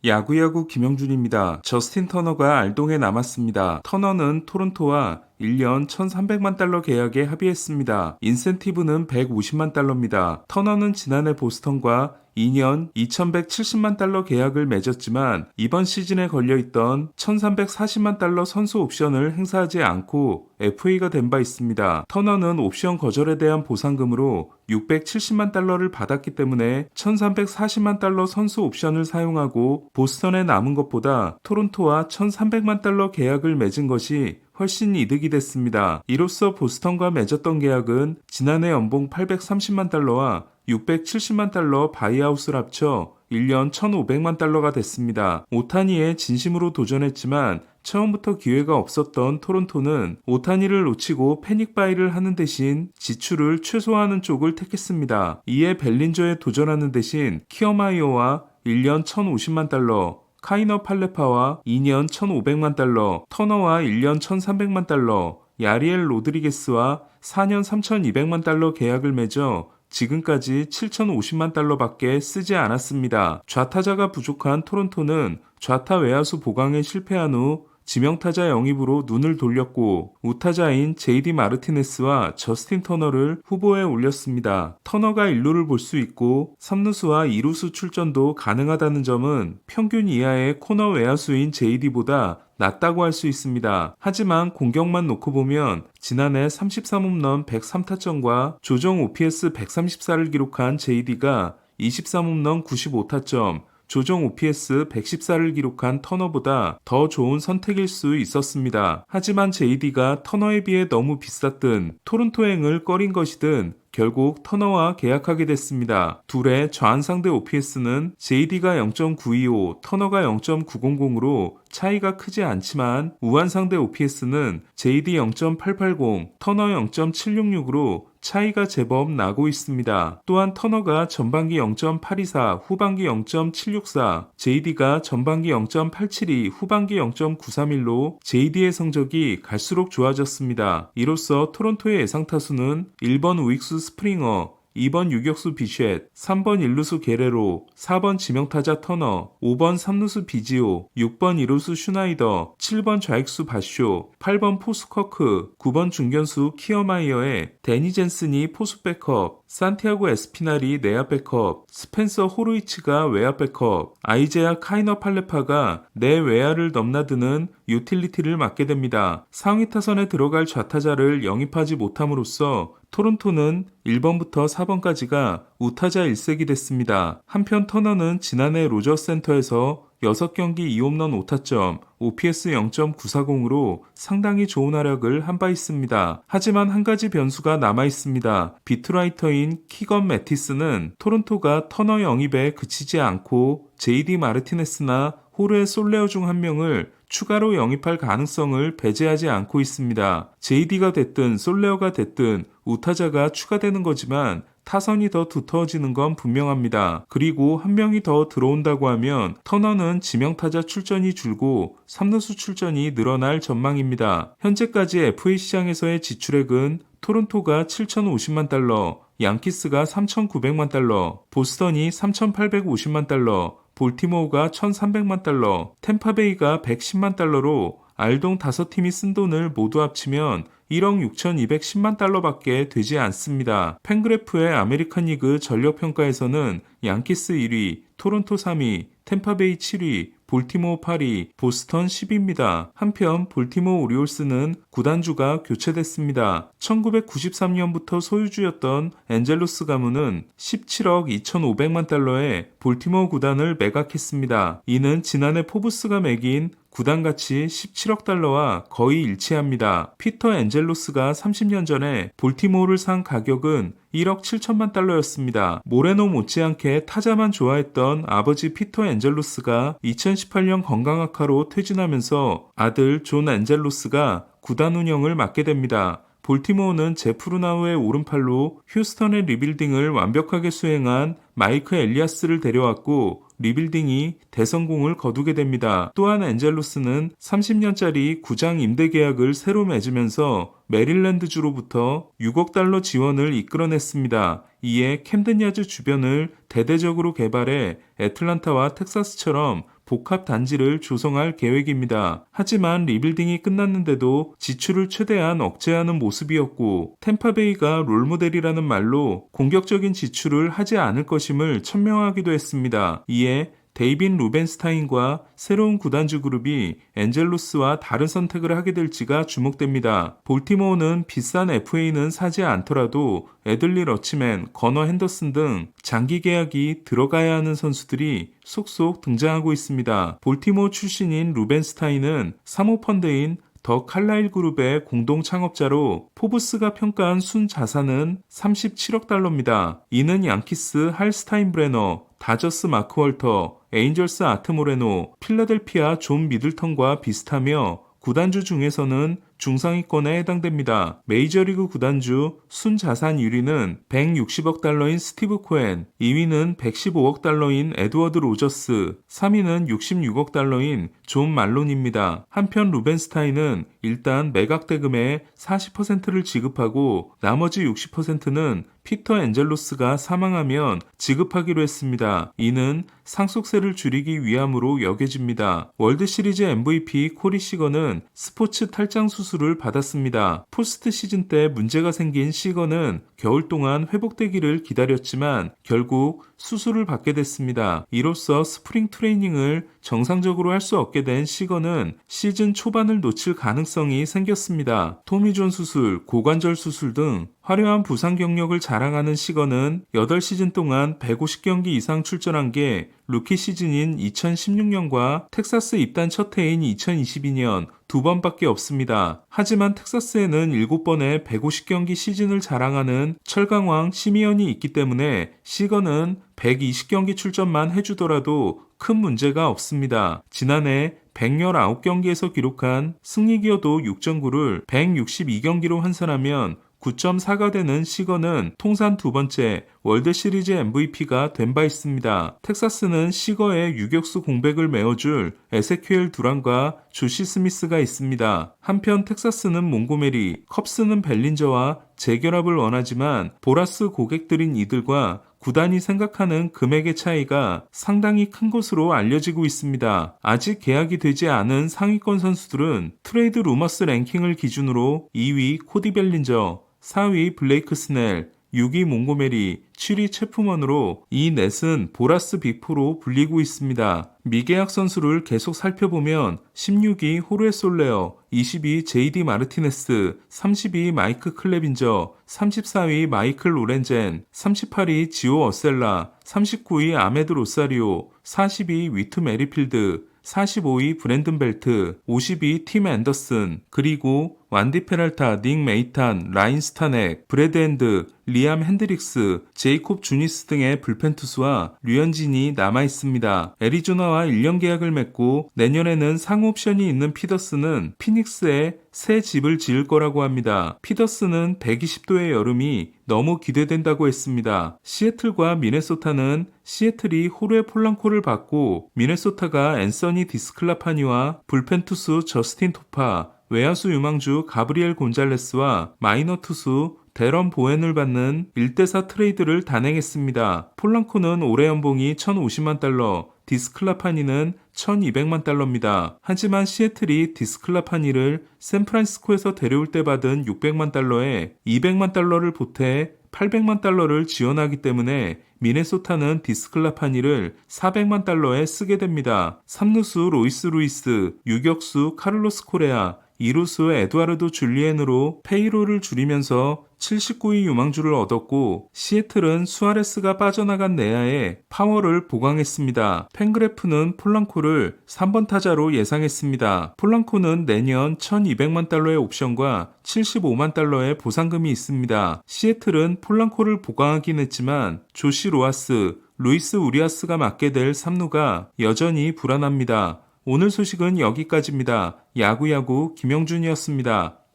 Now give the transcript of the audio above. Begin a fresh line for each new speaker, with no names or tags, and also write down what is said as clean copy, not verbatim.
야구야구 김영준입니다. 저스틴 터너가 알동에 남았습니다. 터너는 토론토와 1년 1,300만 달러 계약에 합의했습니다. 인센티브는 150만 달러입니다. 터너는 지난해 보스턴과 2년 2,170만 달러 계약을 맺었지만 이번 시즌에 걸려있던 1,340만 달러 선수 옵션을 행사하지 않고 FA가 된 바 있습니다. 터너는 옵션 거절에 대한 보상금으로 670만 달러를 받았기 때문에 1,340만 달러 선수 옵션을 사용하고 보스턴에 남은 것보다 토론토와 1,300만 달러 계약을 맺은 것이 훨씬 이득이 됐습니다. 이로써 보스턴과 맺었던 계약은 지난해 연봉 830만 달러와 670만 달러 바이아웃을 합쳐 1년 1,500만 달러가 됐습니다. 오타니에 진심으로 도전했지만 처음부터 기회가 없었던 토론토는 오타니를 놓치고 패닉바이를 하는 대신 지출을 최소화하는 쪽을 택했습니다. 이에 벨린저에 도전하는 대신 키어마이어와 1년 1,050만 달러, 카이너 팔레파와 2년 1,500만 달러, 터너와 1년 1,300만 달러, 야리엘 로드리게스와 4년 3,200만 달러 계약을 맺어 지금까지 7,050만 달러밖에 쓰지 않았습니다. 좌타자가 부족한 토론토는 좌타 외야수 보강에 실패한 후 지명타자 영입으로 눈을 돌렸고 우타자인 JD 마르티네스와 저스틴 터너를 후보에 올렸습니다. 터너가 1루를 볼 수 있고 3루수와 2루수 출전도 가능하다는 점은 평균 이하의 코너 외야수인 JD보다 낫다고 할 수 있습니다. 하지만 공격만 놓고 보면 지난해 33홈런 103타점과 조정 OPS 134를 기록한 JD가 23홈런 95타점, 조정 OPS 114를 기록한 터너보다 더 좋은 선택일 수 있었습니다. 하지만 JD가 터너에 비해 너무 비쌌든 토론토행을 꺼린 것이든 결국 터너와 계약하게 됐습니다. 둘의 좌완상대 OPS는 JD가 0.925, 터너가 0.900으로 차이가 크지 않지만 우완상대 OPS는 JD 0.880, 터너 0.766으로 차이가 제법 나고 있습니다. 또한 터너가 전반기 0.824, 후반기 0.764, JD가 전반기 0.872, 후반기 0.931로 JD의 성적이 갈수록 좋아졌습니다. 이로써 토론토의 예상타수는 1번 우익수 스프링어, 2번 유격수 비쉣, 3번 1루수 게레로, 4번 지명타자 터너, 5번 3루수 비지오, 6번 2루수 슈나이더, 7번 좌익수 바쇼, 8번 포수 커크, 9번 중견수 키어마이어에 데니 젠슨이 포수 백업, 산티아고 에스피날이 내야 백업, 스펜서 호루이치가 외야 백업, 아이제아 카이너 팔레파가 내 외야를 넘나드는 유틸리티를 맡게 됩니다. 상위 타선에 들어갈 좌타자를 영입하지 못함으로써 토론토는 1번부터 4번까지가 우타자 1색이 됐습니다. 한편 터너는 지난해 로저스 센터에서 6경기 2홈런 5타점, OPS 0.940으로 상당히 좋은 활약을 한 바 있습니다. 하지만 한 가지 변수가 남아 있습니다. 비트라이터인 키건 매티스는 토론토가 터너 영입에 그치지 않고 JD 마르티네스나 호르의 솔레어 중 한 명을 추가로 영입할 가능성을 배제하지 않고 있습니다. JD가 됐든 솔레어가 됐든 우타자가 추가되는 거지만 타선이 더 두터워지는 건 분명합니다. 그리고 한 명이 더 들어온다고 하면 터너는 지명타자 출전이 줄고 3루수 출전이 늘어날 전망입니다. 현재까지 FA 시장에서의 지출액은 토론토가 7,050만 달러, 양키스가 3,900만 달러, 보스턴이 3,850만 달러, 볼티모어가 1,300만 달러, 템파베이가 110만 달러로 알동 5팀이 쓴 돈을 모두 합치면 1억 6,210만 달러밖에 되지 않습니다. 팬그래프의 아메리칸 리그 전력평가에서는 양키스 1위, 토론토 3위, 템파베이 7위, 볼티모어 8위, 보스턴 10위입니다. 한편 볼티모어 오리올스는 구단주가 교체됐습니다. 1993년부터 소유주였던 엔젤로스 가문은 17억 2,500만 달러에 볼티모어 구단을 매각했습니다. 이는 지난해 포브스가 매긴 구단 가치 17억 달러와 거의 일치합니다. 피터 엔젤로스가 30년 전에 볼티모어를 산 가격은 1억 7천만 달러였습니다. 모레노 못지않게 타자만 좋아했던 아버지 피터 엔젤로스가 2018년 건강악화로 퇴진하면서 아들 존 엔젤로스가 구단 운영을 맡게 됩니다. 볼티모어는 제프 루나우의 오른팔로 휴스턴의 리빌딩을 완벽하게 수행한 마이크 엘리아스를 데려왔고 리빌딩이 대성공을 거두게 됩니다. 또한 엔젤로스는 30년짜리 구장 임대 계약을 새로 맺으면서 메릴랜드주로부터 6억 달러 지원을 이끌어냈습니다. 이에 캠든 야즈 주변을 대대적으로 개발해 애틀란타와 텍사스처럼 복합 단지를 조성할 계획입니다. 하지만 리빌딩이 끝났는데도 지출을 최대한 억제하는 모습이었고 템파베이가 롤모델이라는 말로 공격적인 지출을 하지 않을 것임을 천명하기도 했습니다. 이에 데이빈 루벤스타인과 새로운 구단주 그룹이 엔젤로스와 다른 선택을 하게 될지가 주목됩니다. 볼티모어는 비싼 FA는 사지 않더라도 애들리 러치맨, 거너 핸더슨 등 장기 계약이 들어가야 하는 선수들이 속속 등장하고 있습니다. 볼티모어 출신인 루벤스타인은 사모펀드인 더 칼라일 그룹의 공동 창업자로 포브스가 평가한 순자산은 37억 달러입니다. 이는 양키스 할 스타인브레너, 다저스 마크 월터, 에인절스 아트 모레노, 필라델피아 존 미들턴과 비슷하며 구단주 중에서는 중상위권에 해당됩니다. 메이저리그 구단주 순자산 1위는 160억 달러인 스티브 코엔, 2위는 115억 달러인 에드워드 로저스, 3위는 66억 달러인 존 말론입니다. 한편 루벤스타인은 일단 매각 대금의 40%를 지급하고 나머지 60%는 피터 엔젤로스가 사망하면 지급하기로 했습니다. 이는 상속세를 줄이기 위함으로 여겨집니다. 월드시리즈 MVP 코리 시거는 스포츠 탈장 수술을 받았습니다. 포스트 시즌 때 문제가 생긴 시거는 겨울 동안 회복되기를 기다렸지만 결국 수술을 받게 됐습니다. 이로써 스프링 트레이닝을 정상적으로 할 수 없게 된 시거는 시즌 초반을 놓칠 가능성이 생겼습니다. 토미존 수술, 고관절 수술 등 화려한 부상 경력을 자랑하는 시거는 8시즌 동안 150경기 이상 출전한 게 루키 시즌인 2016년과 텍사스 입단 첫 해인 2022년 2번밖에 없습니다. 하지만 텍사스에는 7번의 150경기 시즌을 자랑하는 철강왕 시미언이 있기 때문에 시거는 120경기 출전만 해주더라도 큰 문제가 없습니다. 지난해 119경기에서 기록한 승리 기여도 6.9를 162경기로 환산하면 9.4가 되는 시거는 통산 두 번째 월드시리즈 MVP가 된 바 있습니다. 텍사스는 시거의 유격수 공백을 메워줄 에세큐엘 두란과 조시 스미스가 있습니다. 한편 텍사스는 몽고메리, 컵스는 벨린저와 재결합을 원하지만 보라스 고객들인 이들과 구단이 생각하는 금액의 차이가 상당히 큰 것으로 알려지고 있습니다. 아직 계약이 되지 않은 상위권 선수들은 트레이드 루머스 랭킹을 기준으로 2위 코디 벨린저, 4위 블레이크 스넬, 6위 몽고메리, 7위 체프먼으로 이 넷은 보라스 빅4로 불리고 있습니다. 미계약 선수를 계속 살펴보면 16위 호르헤 솔레어, 20위 JD 마르티네스, 30위 마이크 클레빈저, 34위 마이클 로렌젠, 38위 지오 어셀라, 39위 아메드 로사리오, 40위 위트 메리필드, 45위 브랜든 벨트, 50위 팀 앤더슨, 그리고 완디 페랄타, 닉 메이탄, 라인 스타넥, 브래드 핸드, 리암 핸드릭스, 제이콥 주니스 등의 불펜 투수와 류현진이 남아있습니다. 애리조나와 1년 계약을 맺고 내년에는 상호 옵션이 있는 피더스는 피닉스에 새 집을 지을 거라고 합니다. 피더스는 120도의 여름이 너무 기대된다고 했습니다. 시애틀과 미네소타는 시애틀이 호르헤 폴랑코를 받고 미네소타가 앤서니 디스클라파니와 불펜 투수 저스틴 토파, 외야수 유망주 가브리엘 곤잘레스와 마이너 투수 데런 보엔을 받는 1대4 트레이드를 단행했습니다. 폴랑코는 올해 연봉이 1,050만 달러, 디스클라파니는 1,200만 달러입니다. 하지만 시애틀이 디스클라파니를 샌프란시스코에서 데려올 때 받은 600만 달러에 200만 달러를 보태 800만 달러를 지원하기 때문에 미네소타는 디스클라파니를 400만 달러에 쓰게 됩니다. 3루수 로이스 루이스, 유격수 카를로스 코레아, 2루수 에두아르도 줄리엔으로 페이로를 줄이면서 79위 유망주를 얻었고 시애틀은 수아레스가 빠져나간 내야에 파워를 보강했습니다. 팬그래프는 폴랑코를 3번 타자로 예상했습니다. 폴랑코는 내년 1200만 달러의 옵션과 75만 달러의 보상금이 있습니다. 시애틀은 폴랑코를 보강하긴 했지만 조시 로하스, 루이스 우리아스가 맡게 될 3루가 여전히 불안합니다. 오늘 소식은 여기까지입니다. 야구야구 김영준이었습니다.